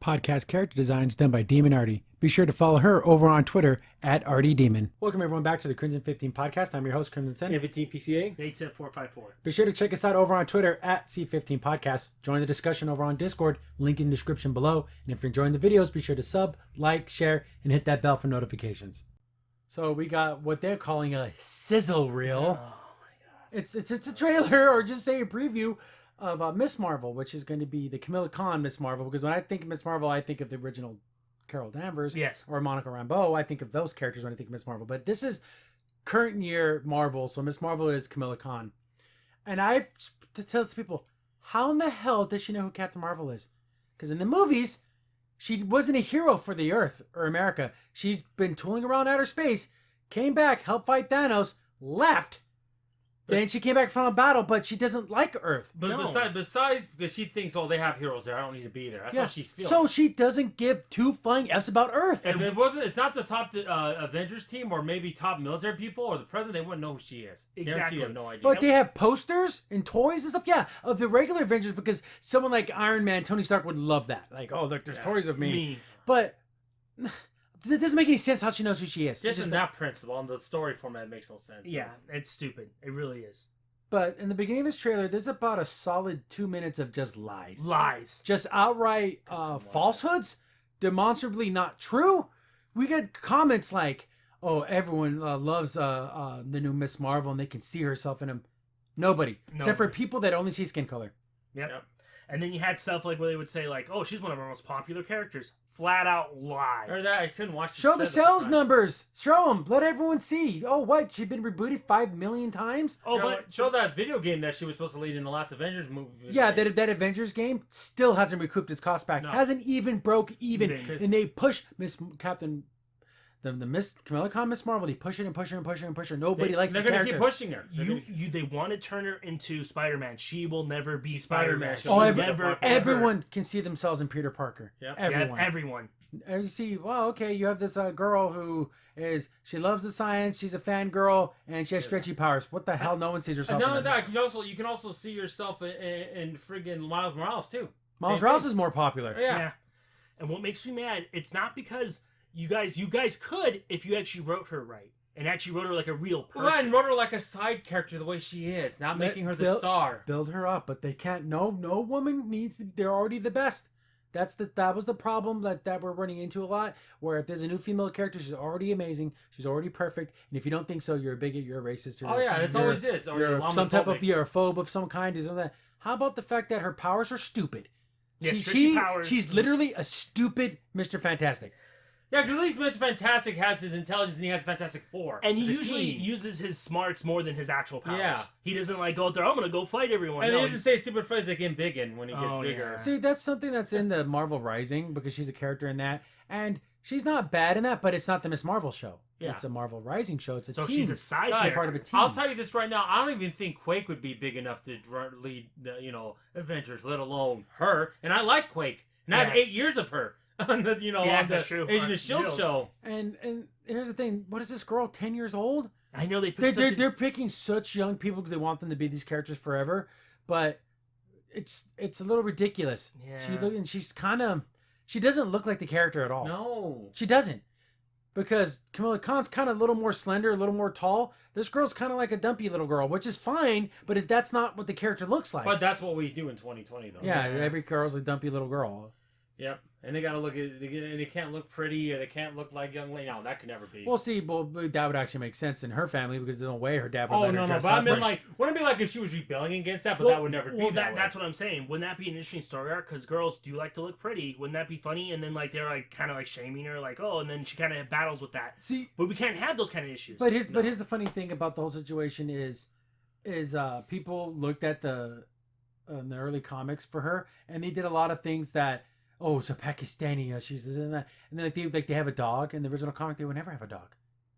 podcast character designs done by Demon Artie. Be sure to follow her over on Twitter at ArtieDemon. Welcome everyone back to the Crimson 15 podcast. I'm your host, Crimson Sen. PCA. ATIP454. Be sure to check us out over on Twitter at C15 Podcast. Join the discussion over on Discord, link in the description below. And if you're enjoying the videos, be sure to sub, like, share, and hit that bell for notifications. So we got what they're calling a sizzle reel. Oh my god. It's a trailer or just say a preview of Miss Marvel, which is going to be the Kamala Khan Miss Marvel. Because when I think of Miss Marvel, I think of the original Carol Danvers, Yes, or Monica Rambeau. I think of those characters when I think of Miss Marvel. But this is current year Marvel, so Miss Marvel is Kamala Khan. And I've to tell people, how in the hell does she know who Captain Marvel is? Because in the movies, she wasn't a hero for the Earth or America. She's been tooling around outer space, came back, helped fight Thanos, left. Then she came back from a battle, but she doesn't like Earth. But No. besides, because she thinks, oh, they have heroes there, I don't need to be there. That's how she feels. So she doesn't give two flying F's about Earth. if it's not the top Avengers team or maybe top military people or the president, they wouldn't know who she is. Exactly. Guarantee you have no idea. But they have posters and toys and stuff, of the regular Avengers, because someone like Iron Man, Tony Stark would love that. Like, oh, look, there's toys of me. But it doesn't make any sense how she knows who she is. Just in that principle, on the story format, it makes no sense. Yeah, it's stupid. It really is. But in the beginning of this trailer, there's about a solid 2 minutes of just lies. Lies. Just outright falsehoods, demonstrably not true. We get comments like, oh, everyone loves the new Miss Marvel and they can see herself in him. Nobody. Except for people that only see skin color. Yep. And then you had stuff like where they would say like, oh, she's one of our most popular characters. Flat out lie. Or that I couldn't watch. Show the sales numbers. Show them. Let everyone see. Oh, what? She's been rebooted 5 million times? Oh, but show that video game that she was supposed to lead in the last Avengers movie. Yeah, that Avengers game still hasn't recouped its cost back. No. Hasn't even broke even. Even. And they push the Miss Kamala Khan Miss Marvel. They push her and push her and push her and push her. Nobody likes this character. They're going to keep pushing her. They want to turn her into Spider-Man. She will never be Spider-Man. Spider-Man. Everyone can see themselves in Peter Parker. Yep. Everyone. And you see, well, okay, you have this girl who she loves the science, she's a fangirl, and she has stretchy powers. What the hell? No one sees herself in And this. that, you can also see yourself in friggin' Miles Morales, too. Miles Morales is more popular. Yeah. And what makes me mad, it's not because you guys could if you actually wrote her right. And actually wrote her like a real person. Well, and wrote her like a side character the way she is, not making her the star. Build her up, but they can't. No woman needs to. They're already the best. That was the problem that we're running into a lot. Where if there's a new female character, she's already amazing, she's already perfect, and if you don't think so, you're a bigot, you're a racist. It always is. Or you're some type of you're a phobe of some kind. Or something like that. How about the fact that her powers are stupid? Yeah, She's literally a stupid Mr. Fantastic. Yeah, because at least Mr. Fantastic has his intelligence and he has Fantastic Four. And he usually uses his smarts more than his actual powers. Yeah. He doesn't like go out there, I'm going to go fight everyone. And he doesn't say stupid phrase like embiggen when he gets bigger. Yeah. See, that's something that's in the Marvel Rising because she's a character in that. And she's not bad in that, but it's not the Miss Marvel show. Yeah. It's a Marvel Rising show. It's a so team. she's a side She's character. part of a team. I'll tell you this right now. I don't even think Quake would be big enough to lead the, Avengers, let alone her. And I like Quake. And I have 8 years of her. On the on the true. Agent of Shield show. And here's the thing. What is this girl? 10 years old? I know they they're picking such young people because they want them to be these characters forever, but it's a little ridiculous. Yeah. She doesn't look like the character at all. No, she doesn't, because Kamala Khan's kind of a little more slender, a little more tall. This girl's kind of like a dumpy little girl, which is fine, but if that's not what the character looks like. But that's what we do in 2020, though. Yeah, every girl's a dumpy little girl. Yep. And they gotta look at they can't look pretty or they can't look like young lady. No, that could never be. Well, see, that would actually make sense in her family because there's no way her dad would Oh let her no, dress but I up. mean, like, wouldn't it be like if she was rebelling against that? But that would never be. Well, that way. that's what I'm saying. Wouldn't that be an interesting story arc? Because girls do like to look pretty. Wouldn't that be funny? And then like they're like kind of like shaming her, like and then she kind of battles with that. See, but we can't have those kind of issues. But here's the funny thing about the whole situation is people looked at the early comics for her and they did a lot of things that. Oh, it's a Pakistani. She's and then they have a dog. In the original comic, they would never have a dog.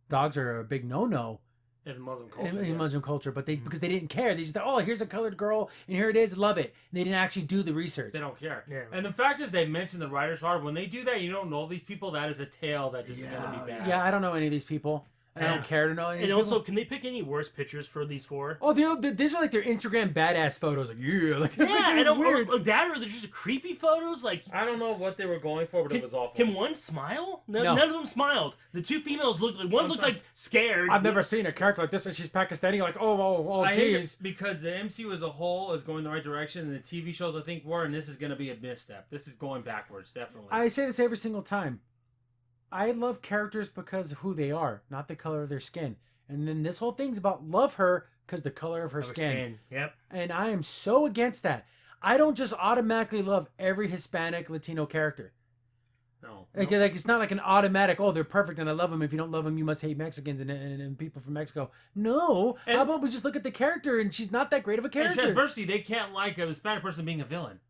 Dogs are a big no-no in Muslim culture. In Muslim culture, but because they didn't care. They just thought, here's a colored girl, and here it is, love it. And they didn't actually do the research. They don't care. Yeah. And the fact is, they mentioned the writers' hard. When they do that, you don't know these people. That is a tale that is going to be bad. Yeah, I don't know any of these people. And I don't care to know any of And these also, people. can they pick any worse pictures for these 4? Oh, these are like their Instagram badass photos. Like, yeah, like, Yeah, it's like, I it's don't weird. or that, or they're just creepy photos. Like, I don't know what they were going for, but it was awful. can one smile? No, No. none of them smiled. The 2 females looked like one looked like scared. I've never seen a character like this, and she's Pakistani. Like, I hate it jeez. because the MCU as a whole is going the right direction, and the TV shows I think were, and this is going to be a misstep. This is going backwards, definitely. I say this every single time. I love characters because of who they are, not the color of their skin. And then this whole thing's about love her because the color of her skin. Yep. And I am so against that. I don't just automatically love every Hispanic Latino character. no. Like it's not like an automatic, oh, they're perfect and I love them. If you don't love them, you must hate Mexicans and people from Mexico. No. And- How about we just look at the character and she's not that great of a And character? adversity, they can't like a Hispanic person being a villain.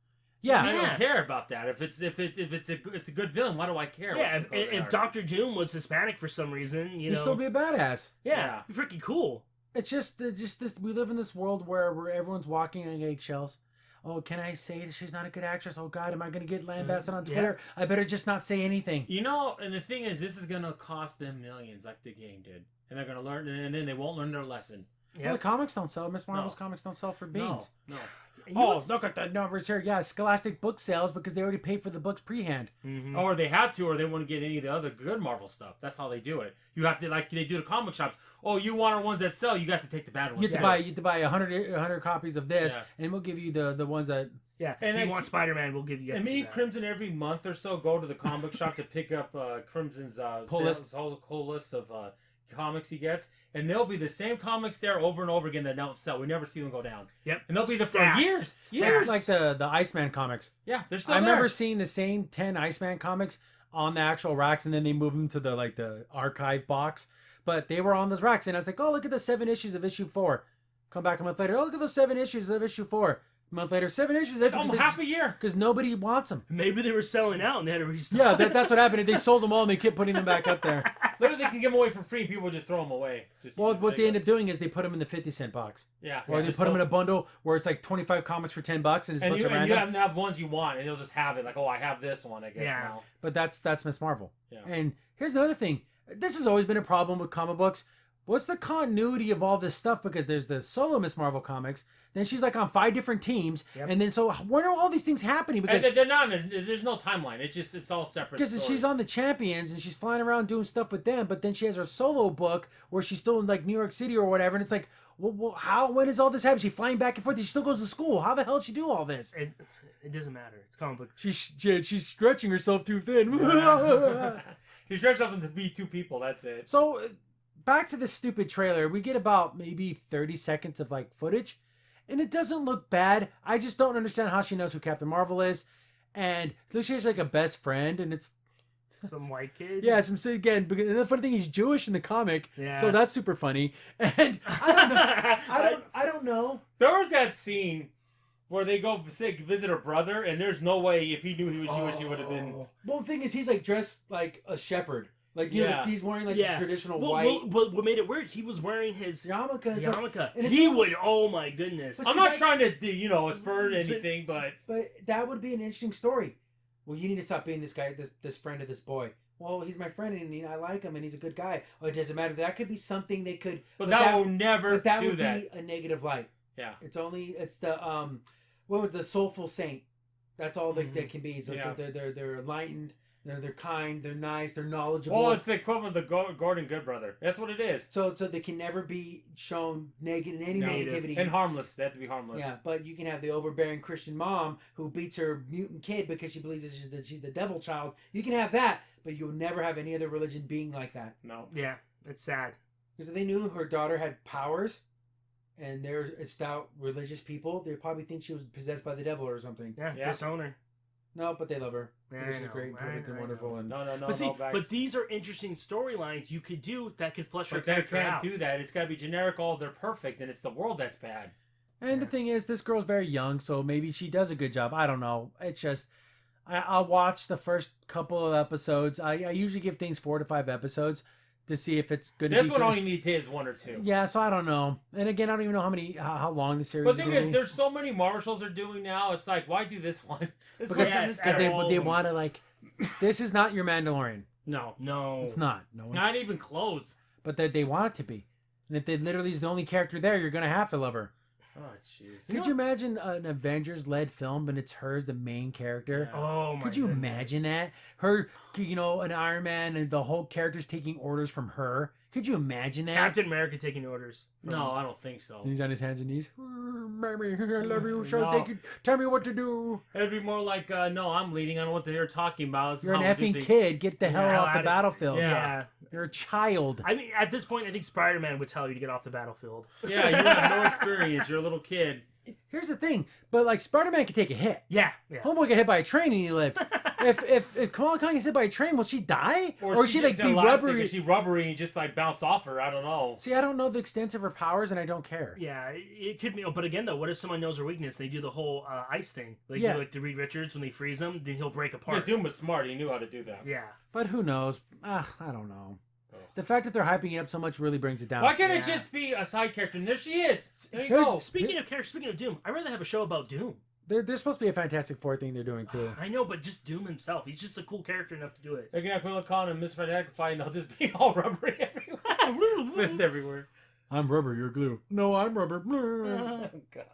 Yeah. I Yeah. don't care about that. If it's a good villain, why do I care? Yeah, what's the color of if their Doctor Doom was Hispanic for some reason, you You'd know, still be a badass. yeah, freaking cool. It's just this. We live in this world where everyone's walking on eggshells. Oh, can I say that she's not a good actress? Oh God, am I going to get lambasted on Yeah. Twitter? I better just not say anything. You know, and the thing is, this is gonna cost them millions, like the game did, and they're gonna learn, and then they won't learn their lesson. Well, the comics don't sell. Miss Marvel's No. comics don't sell for beans. No. And you know Oh, what's- look at the numbers here. Yeah, Scholastic book sales because they already paid for the books pre-hand. Mhm. Or they had to, or they wouldn't get any of the other good Marvel stuff. That's how they do it. You have to, like they do the comic shops. Oh, you want our ones that sell? You got to take the bad ones. You have to buy 100 copies of this, Yeah. and we'll give you the ones that. Yeah, And if I- you want Spider-Man, we'll give you. And me and Crimson every month or so go to the comic shop to pick up Crimson's Pull list. whole list of comics he gets, and there'll be the same comics there over and over again that don't sell. We never see them go down. Yep, And they'll be there for Stacks. years. Stacks. Years. Like the Iceman comics. Yeah, they're still I there. remember seeing the same 10 Iceman comics on the actual racks, and then they moved them to the archive box. But they were on those racks, and I was like, oh, look at the 7 issues of issue 4. Come back a month later, oh, look at those 7 issues of issue 4. A month later, 7 issues. It's almost half a year. Because nobody wants them. Maybe they were selling out and they had to restock. Yeah, that's what happened. They sold them all, and they kept putting them back up there. Literally, they can give them away for free. People just throw them away. Just Well, what they end up ridiculous. doing is they put them in the 50-cent box. Yeah. Or they just put them in so- a bundle where it's like 25 comics for $10, and it's a And bunch you, of and you random. have ones you want, and they'll just have it. Like, oh, I have this one, I guess Yeah. now. But that's Miss Marvel. Yeah. And here's another thing. This has always been a problem with comic books. What's the continuity of all this stuff? Because there's the solo Miss Marvel comics. Then she's like on 5 different teams. Yep. And then so when are all these things happening? Because And they're not. There's no timeline. It's all separate. she's stories. on the Champions and she's flying around doing stuff with them. But then she has her solo book where she's still in like New York City or whatever. And it's like, well, when is all this happening? She's flying back and forth. She still goes to school. How the hell did she do all this? It doesn't matter. It's comic book. She's stretching herself too thin. He stretched off to be 2 people. That's it. So back to this stupid trailer. We get about maybe 30 seconds of like footage, and it doesn't look bad. I just don't understand how she knows who Captain Marvel is, and so she has like a best friend, and it's Some white kid. yeah, it's again. And the funny thing, he's Jewish in the comic, Yeah. so that's super funny. And I don't know. I don't know. There was that scene where they go visit her brother, and there's no way if he knew he was Jewish, he would have been. Well, the thing is, he's like dressed like a shepherd. Like you know, Yeah. like he's wearing like Yeah. the traditional Well, white what made it weird? He was wearing his yarmulke. It's like- yarmulke. and it's He almost- would. Oh my goodness. But I'm see, not that- trying to do, spur anything, but But that would be an interesting story. Well, you need to stop being this guy, this friend of this boy. Well, he's my friend and I like him and he's a good guy. Oh, it doesn't matter. That could be something they could. but that will never But that do would that. be a negative light. Yeah. It's the what would the soulful saint? That's all that can be. It's like Yeah. they're enlightened. They're kind. They're nice. They're knowledgeable. Well, it's the equivalent of the Gordon Good brother. That's what it is. so they can never be shown any Negative. negativity. And harmless. They have to be harmless. Yeah, but you can have the overbearing Christian mom who beats her mutant kid because she believes that she's the devil child. You can have that, but you'll never have any other religion being like that. No. Yeah, it's sad. Because if they knew her daughter had powers, and they're stout religious people, they probably think she was possessed by the devil or something. Yeah, Yeah. disown her. No, but they love her. Yeah, because I she's know, great, and I perfect, and know. wonderful, and No, But see, guys. but these are interesting storylines you could do that could flesh your But they character can't out. do that. It's got to be generic. All they're perfect, and it's the world that's bad. And the thing is, this girl's very young, so maybe she does a good job. I don't know. It's just, I'll watch the first couple of episodes. I usually give things 4 to 5 episodes to see if it's good. This to be one good. all you need to hit is 1 or 2. Yeah, so I don't know. And again, I don't even know how long the series But is the thing going to is, be. there's so many Marvel shows they're doing now. It's like, why do this one? This Because one- Yes, they all of they them. want to like, this is not your Mandalorian. no, No, It's not. No one. not even close. but they want it to be. And if they literally is the only character there, you're gonna have to love her. Oh, jeez. Could you imagine an Avengers-led film, and it's her as the main character? Yeah. Oh my Could you goodness. imagine that? Her, an Iron Man, and the whole character's taking orders from her. Could you imagine that? Captain America taking orders. No, I don't think so. And he's on his hands and knees. Mommy, I love you. So No. thank you. Tell me what to do. It'd be more like, no, I'm leading on what they're talking about. This is You're an how we do effing things. kid. Get the hell Yeah, off the I- battlefield. Yeah. Yeah. You're a child. I mean, at this point, I think Spider-Man would tell you to get off the battlefield. Yeah, you have no experience. You're a little kid. Here's the thing, but like Spider-Man could take a hit. Yeah. Homeboy got hit by a train and he lived. if Kamala Khan gets hit by a train, will she die? Or she like gets be elastic, rubbery? Is she rubbery and just like bounce off her? I don't know. See, I don't know the extent of her powers and I don't care. Yeah, it could be. But again, though, what if someone knows her weakness? They do the whole ice thing. Like, Yeah. do like the Reed Richards when they freeze him, then he'll break apart. Because Doom was smart. He knew how to do that. Yeah. But who knows? I don't know. Oh. The fact that they're hyping it up so much really brings it down. Why can't it Yeah. just be a side character? And there she is. There you There's- go. Speaking of Doom, I'd rather have a show about Doom. There's supposed to be a Fantastic Four thing they're doing too. I know, but just Doom himself. He's just a cool character enough to do it. They can have Kamala Khan and Miss Fantastic fight, and they'll just be all rubbery everywhere. Fist everywhere. I'm rubber, you're glue. No, I'm rubber. Oh, gosh.